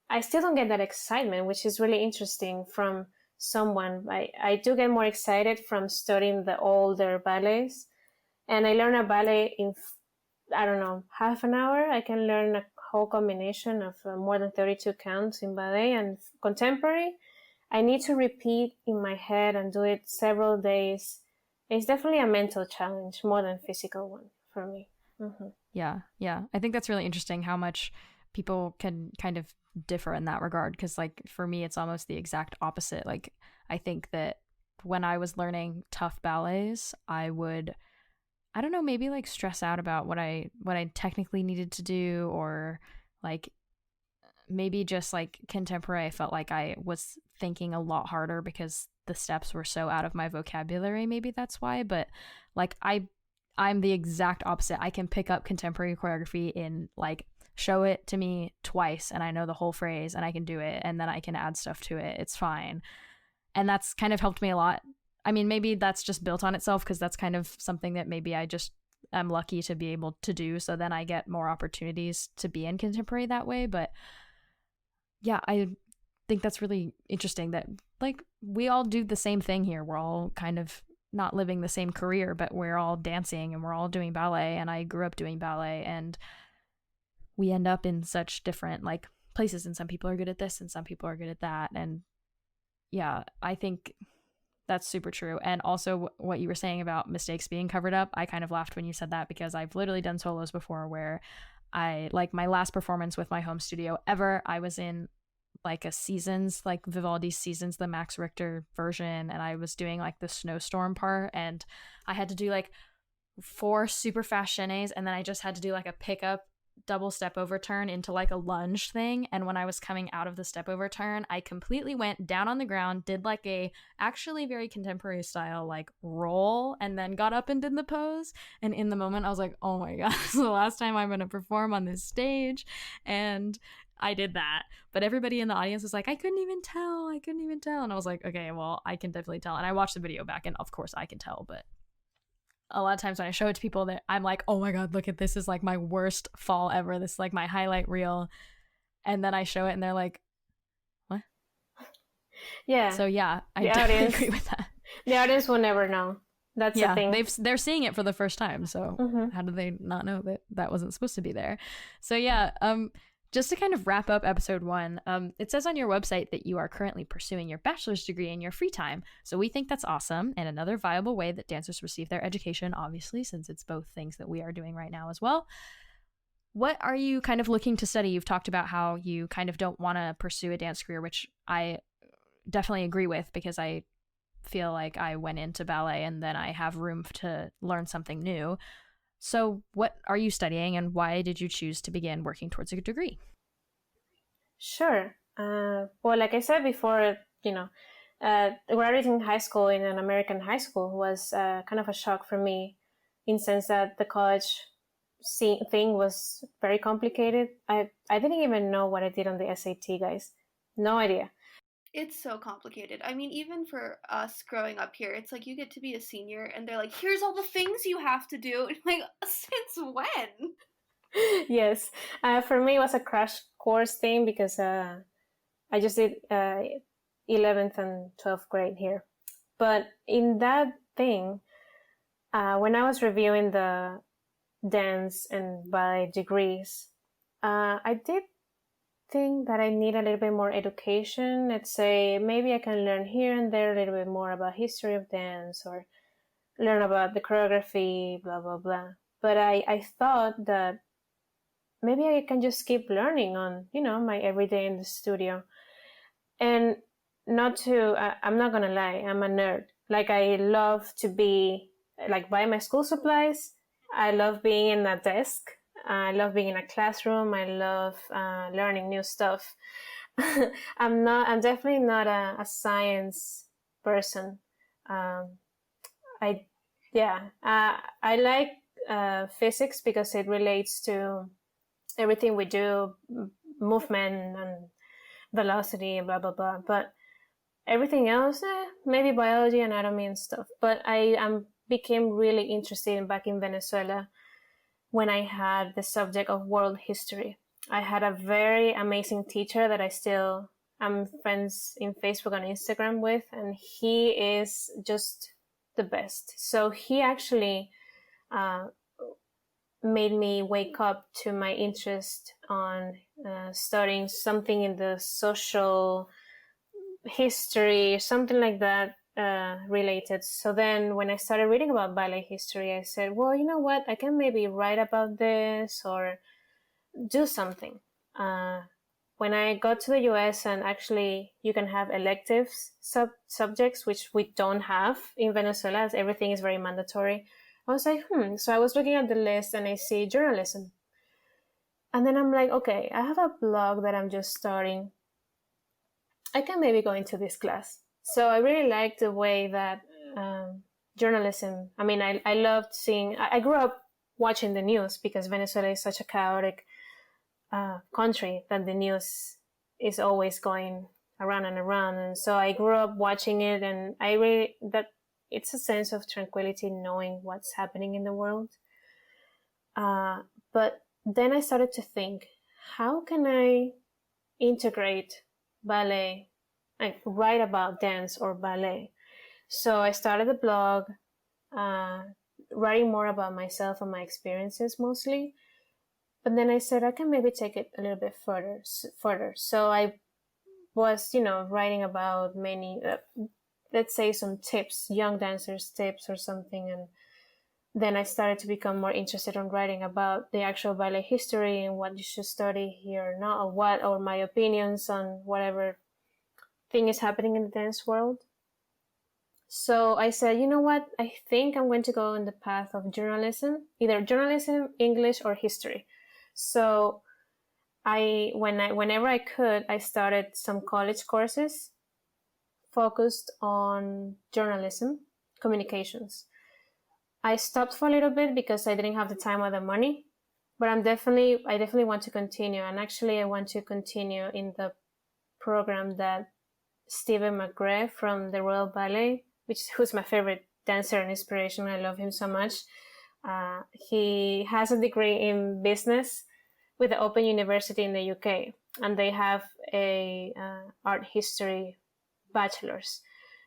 I still don't get that excitement, which is really interesting from someone. I do get more excited from studying the older ballets, and I learn a ballet in, I don't know, half an hour. I can learn a whole combination of more than 32 counts in ballet. And contemporary, I need to repeat in my head and do it several days it's definitely a mental challenge more than physical one for me. Mm-hmm. Yeah. I think that's really interesting how much people can kind of differ in that regard, because like for me it's almost the exact opposite. Like I think that when I was learning tough ballets, I would, I don't know, maybe like stress out about what I technically needed to do, or like maybe just like contemporary, I felt like I was thinking a lot harder because the steps were so out of my vocabulary. Maybe that's why. But like I'm the exact opposite. I can pick up contemporary choreography in like, show it to me twice and I know the whole phrase and I can do it, and then I can add stuff to it. It's fine. And that's kind of helped me a lot. I mean, maybe that's just built on itself because that's kind of something that maybe I just am lucky to be able to do. So then I get more opportunities to be in contemporary that way. But yeah, I think that's really interesting that like we all do the same thing here. We're all kind of not living the same career, but we're all dancing and we're all doing ballet. And I grew up doing ballet, and we end up in such different like places, and some people are good at this and some people are good at that. And yeah, I think that's super true. And also what you were saying about mistakes being covered up, I kind of laughed when you said that, because I've literally done solos before where I, like my last performance with my home studio ever, I was in like a Seasons, like Vivaldi's Seasons, the Max Richter version, and I was doing like the snowstorm part, and I had to do like 4 super fast chaînés, and then I just had to do like a pickup double step over turn into like a lunge thing. And when I was coming out of the step over turn, I completely went down on the ground, did like a actually very contemporary style like roll, and then got up and did the pose. And in the moment I was like, oh my god, this is the last time I'm gonna perform on this stage. And I did that, but everybody in the audience was like, I couldn't even tell, and I was like, okay, well, I can definitely tell. And I watched the video back, and of course I can tell. But a lot of times when I show it to people, that I'm like, oh my god, look at this, is like my worst fall ever, this is like my highlight reel. And then I show it and they're like, what? Yeah. So yeah, I definitely agree with that. The audience will never know. That's the thing. They're seeing it for the first time, so how do they not know that that wasn't supposed to be there? So yeah, just to kind of wrap up episode 1, it says on your website that you are currently pursuing your bachelor's degree in your free time. So we think that's awesome, and another viable way that dancers receive their education, obviously, since it's both things that we are doing right now as well. What are you kind of looking to study? You've talked about how you kind of don't want to pursue a dance career, which I definitely agree with, because I feel like I went into ballet and then I have room to learn something new. So what are you studying, and why did you choose to begin working towards a degree? Sure. Well, like I said before, graduating high school in an American high school was kind of a shock for me, in the sense that the college thing was very complicated. I didn't even know what I did on the SAT, guys. No idea. It's so complicated. I mean, even for us growing up here, it's like you get to be a senior and they're like, here's all the things you have to do. And I'm like, since when? Yes. For me, it was a crash course thing, because I just did 11th and 12th grade here. But in that thing, when I was reviewing the dance and ballet degrees, I did think that I need a little bit more education. Let's say maybe I can learn here and there a little bit more about history of dance, or learn about the choreography, blah blah blah. But I thought that maybe I can just keep learning on my everyday in the studio. And I'm not gonna lie, I'm a nerd. Like, I love to be like buy my school supplies. I love being in a desk. I love being in a classroom. I love learning new stuff. I'm definitely not a science person. I like physics, because it relates to everything we do, movement and velocity and blah blah blah. But everything else, maybe biology, anatomy and stuff. But I became really interested back in Venezuela when I had the subject of world history. I had a very amazing teacher that I still am friends in Facebook and Instagram with, and he is just the best. So he actually made me wake up to my interest on studying something in the social history, something like that. related. So then when I started reading about ballet history, I said, well, you know what? I can maybe write about this or do something. When I got to the US, and actually you can have electives subjects, which we don't have in Venezuela, as everything is very mandatory. I was like, So I was looking at the list and I see journalism. And then I'm like, okay, I have a blog that I'm just starting. I can maybe go into this class. So I really liked the way that journalism, I mean, I loved seeing, I grew up watching the news because Venezuela is such a chaotic country that the news is always going around and around. And so I grew up watching it, and I really, that it's a sense of tranquility knowing what's happening in the world. But then I started to think, how can I integrate ballet, like write about dance or ballet? So I started a blog, writing more about myself and my experiences mostly. But then I said I can maybe take it a little bit further. So I was, writing about many, let's say some tips, young dancers tips or something. And then I started to become more interested in writing about the actual ballet history and what you should study here or not, or my opinions on whatever thing is happening in the dance world. So I said, you know what? I think I'm going to go in the path of journalism, either journalism, English, or history. So whenever I could, I started some college courses focused on journalism, communications. I stopped for a little bit because I didn't have the time or the money, but I definitely want to continue. And actually, I want to continue in the program that Stephen McGrath from the Royal Ballet, who's my favorite dancer and inspiration. I love him so much. He has a degree in business with the Open University in the UK, and they have a art history bachelor's.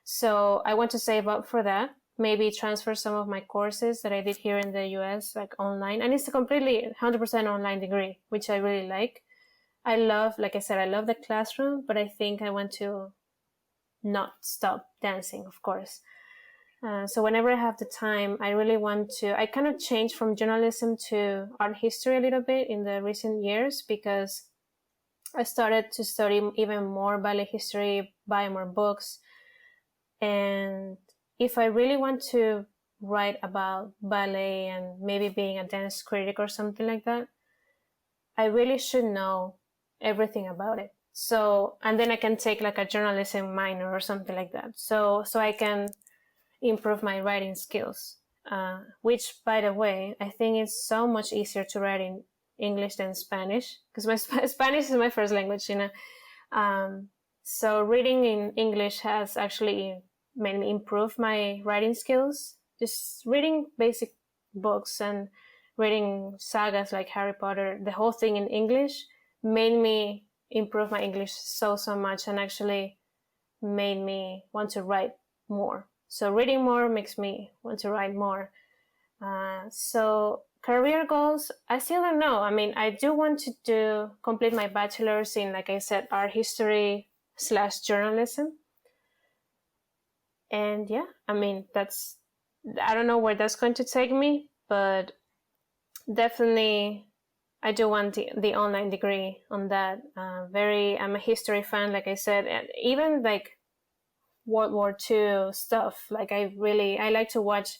So I want to save up for that, maybe transfer some of my courses that I did here in the US, like online. And it's a completely 100% online degree, which I really like. I love, like I said, I love the classroom, but I think I want to not stop dancing, of course. So whenever I have the time, I really want to, I kind of changed from journalism to art history a little bit in the recent years because I started to study even more ballet history, buy more books. And if I really want to write about ballet and maybe being a dance critic or something like that, I really should know everything about it. So, and then I can take like a journalism minor or something like that. So I can improve my writing skills, which, by the way, I think it's so much easier to write in English than Spanish because my Spanish is my first language, so reading in English has actually made me improve my writing skills. Just reading basic books and reading sagas like Harry Potter, the whole thing in English made me improve my English so much, and actually made me want to write more. So reading more makes me want to write more. So career goals, I still don't know. I mean, I do want to complete my bachelor's in, like I said, art history / journalism. And yeah, I mean, I don't know where that's going to take me, but definitely I do want the online degree on that. I'm a history fan, like I said, and even like World War II stuff. Like I like to watch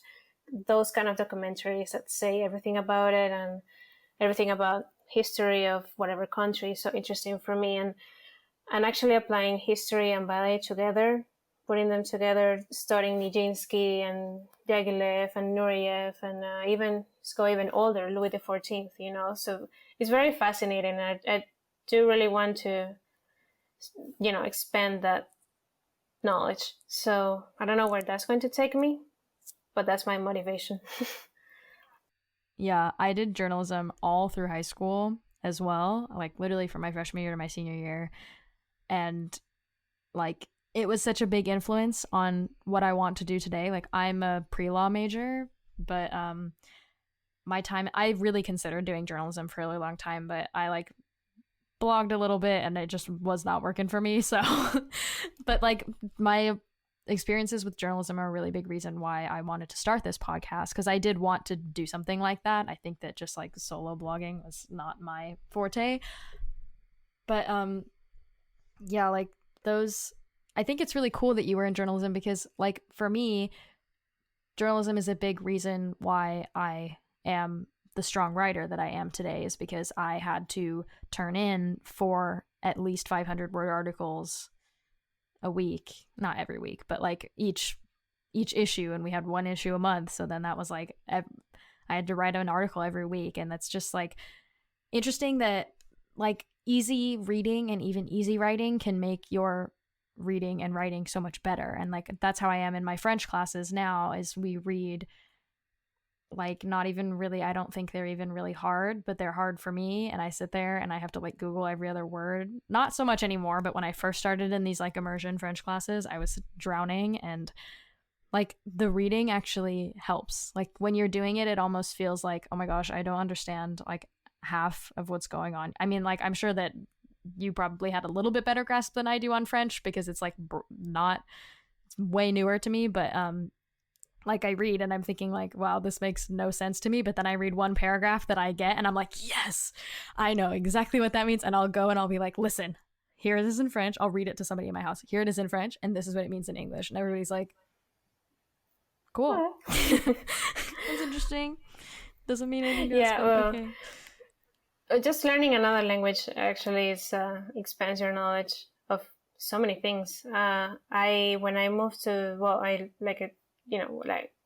those kind of documentaries that say everything about it and everything about history of whatever country is so interesting for me. And actually applying history and ballet together, putting them together, studying Nijinsky and Diaghilev and Nureyev, and even older, Louis XIV, so it's very fascinating. I do really want to, expand that knowledge. So I don't know where that's going to take me, but that's my motivation. Yeah, I did journalism all through high school as well, like literally from my freshman year to my senior year. And like it was such a big influence on what I want to do today. Like I'm a pre-law major, but I really considered doing journalism for a really long time, but I like blogged a little bit and it just was not working for me. So but like my experiences with journalism are a really big reason why I wanted to start this podcast, because I did want to do something like that. I think that just like solo blogging was not my forte. But yeah, like those, I think it's really cool that you were in journalism, because like for me, journalism is a big reason why I am the strong writer that I am today, is because I had to turn in for at least 500 word articles a week, not every week, but like each issue, and we had one issue a month, so then that was like I had to write an article every week. And that's just like interesting that like easy reading and even easy writing can make your reading and writing so much better. And like that's how I am in my French classes now, is we read like not even really, I don't think they're even really hard, but they're hard for me, and I sit there and I have to like Google every other word. Not so much anymore, but when I first started in these like immersion French classes, I was drowning, and like the reading actually helps. Like when you're doing it, it almost feels like, oh my gosh, I don't understand like half of what's going on. I mean, like I'm sure that you probably had a little bit better grasp than I do on French, because it's like it's way newer to me, but like I read and I'm thinking like, wow, this makes no sense to me, but then I read one paragraph that I get and I'm like, yes, I know exactly what that means. And I'll go and I'll be like, listen, here it is in French. I'll read it to somebody in my house. Here it is in French, and this is what it means in English. And everybody's like, cool. That's interesting. Doesn't mean anything to us, but okay. Just learning another language actually expands your knowledge of so many things. When I moved to,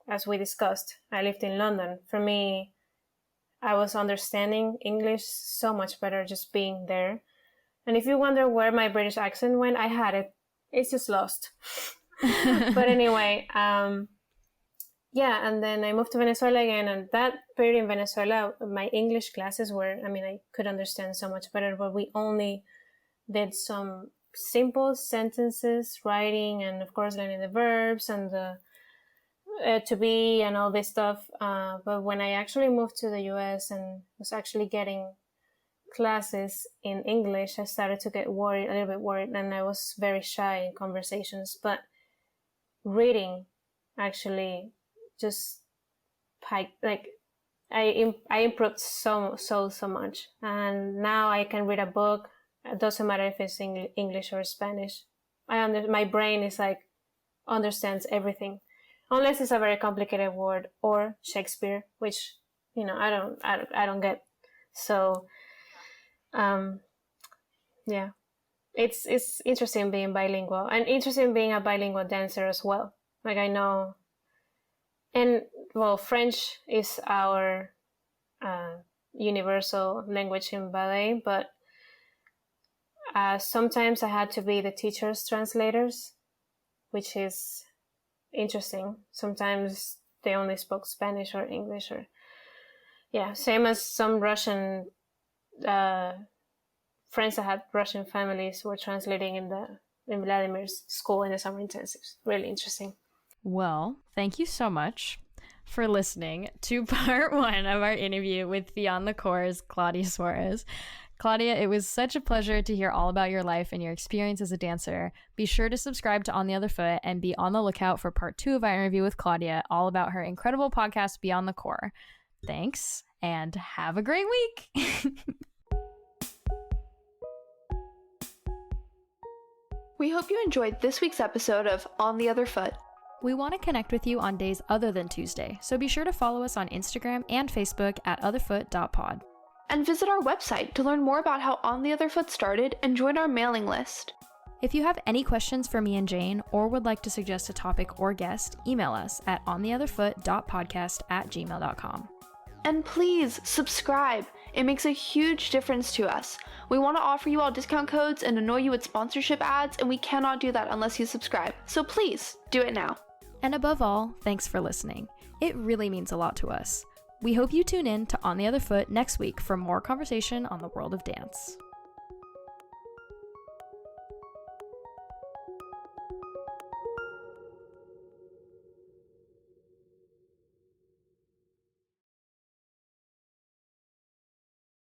as we discussed, I lived in London. For me, I was understanding English so much better just being there. And if you wonder where my British accent went, I had it. It's just lost. But anyway, yeah, and then I moved to Venezuela again, and that period in Venezuela, my English classes were, I could understand so much better, but we only did some simple sentences, writing, and of course learning the verbs and the to be and all this stuff. But when I actually moved to the US and was actually getting classes in English, I started to get a little bit worried, and I was very shy in conversations. But reading actually just I improved so much, and now I can read a book. It doesn't matter if it's English or Spanish. My brain is like understands everything, unless it's a very complicated word or Shakespeare, which I don't get. So yeah, it's interesting being bilingual, and interesting being a bilingual dancer as well. Like I know. And well, French is our universal language in ballet, but sometimes I had to be the teacher's translators, which is interesting. Sometimes they only spoke Spanish or English, or same as some Russian friends that had Russian families were translating in Vladimir's school in the summer intensives. Really interesting. Well, thank you so much for listening to part 1 of our interview with Beyond the Core's Claudia Suarez. Claudia, it was such a pleasure to hear all about your life and your experience as a dancer. Be sure to subscribe to On the Other Foot and be on the lookout for part 2 of our interview with Claudia, all about her incredible podcast, Beyond the Core. Thanks, and have a great week! We hope you enjoyed this week's episode of On the Other Foot. We want to connect with you on days other than Tuesday, so be sure to follow us on Instagram and Facebook at otherfoot.pod. And visit our website to learn more about how On the Other Foot started and join our mailing list. If you have any questions for me and Jayne, or would like to suggest a topic or guest, email us at ontheotherfoot.podcast@gmail.com. And please subscribe. It makes a huge difference to us. We want to offer you all discount codes and annoy you with sponsorship ads, and we cannot do that unless you subscribe. So please, do it now. And above all, thanks for listening. It really means a lot to us. We hope you tune in to On the Other Foot next week for more conversation on the world of dance.